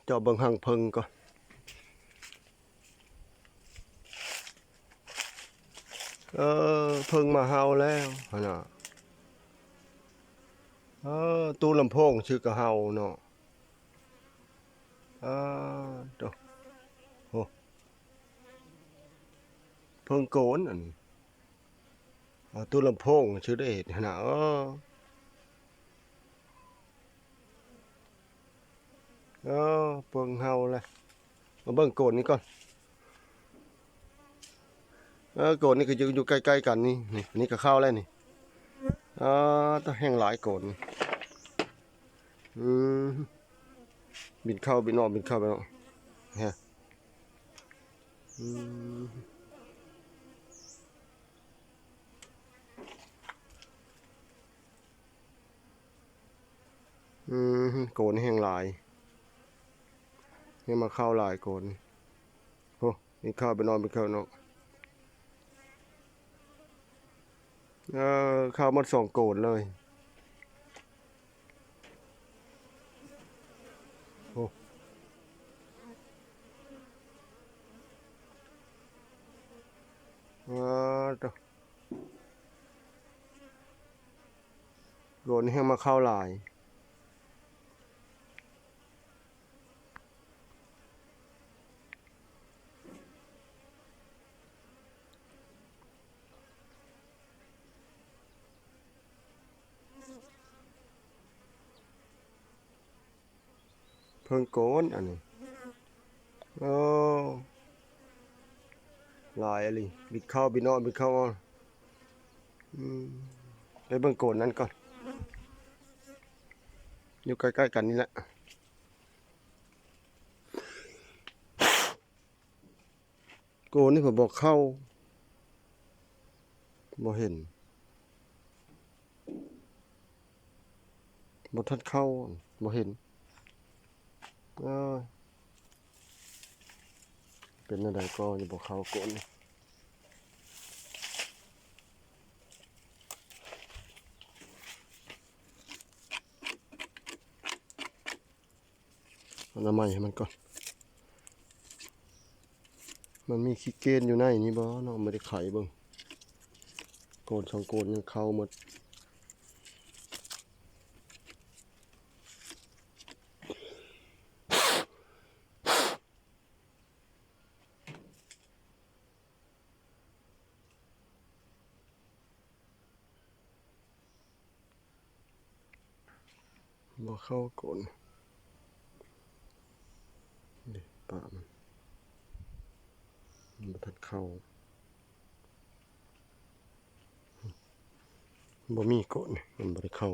เจาะเบิ่งหังเพิงก่อนเพิงมาเฮาแล้วหั่นน่ะตู้ลำโพงชื่อกะเฮาเนาะโตโอ้เพิงโกนอันนี้ตู้ลำโพงชื่อได้เห็นหั่นน่ะเพิงเฮาเลยมาเบิ่งโกนนี้ก่อนโกนนี่ก็อยู่ใกล้ๆกันนี่ก็เข้าแล้วนี่ต้องแห้งหลายโกนบินเข้าบินออกบินเข้าบินออกฮะโกนแห้งหลายนี่มาเข้าหลายโกนโอ้บินเข้าบินออกบินเข้าเนาะเข้ามา2โกนเลยโอ้ตัวโกนแห้งมาเข้าหลายเพิ่งโกนอันนี้หลายอะไรบิดเข้าบิดนอนบิดเข้าไปเบิ่งโกนนั้นก่อนอยู่ใกล้ๆกันนี่แหละโกนนี่ผมบอกเข้าบ่เห็นบ่ทัดเข้าบ่เห็นเป็นอะไรก็อย่าบอกเข้าโกนเอาน้ำใหม่ให้มันก่อนมันมีขี้เกณฑ์อยู่ในนี่บ่เนาะไม่ได้ไขเบิ่งโกน2โกนยังเข้าหมดบ่เข้าโกนนี่ปะมันบ่ทัดเข้าบ่มีโกนมันบ่ได้เข้า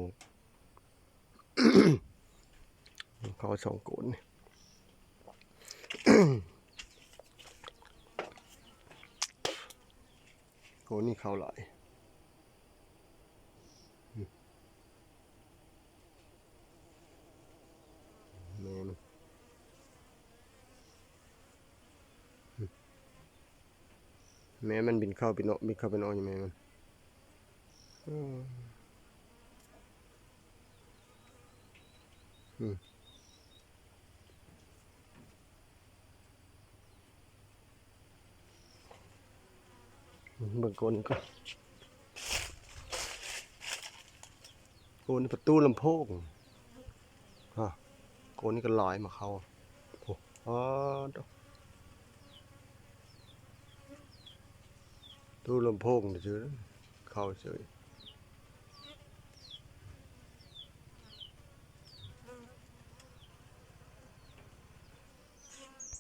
เข้า2โกนโกนนี่เข้าหลายแม่มันบินเข้าบินออกบินเข้าบินออกอยู่แม่มันเบิ่งโกนก็โกนประตูลำโพงโกนนี่ก็ลอยมาเข้าตู้ลำโพงเฉยเข้าเฉย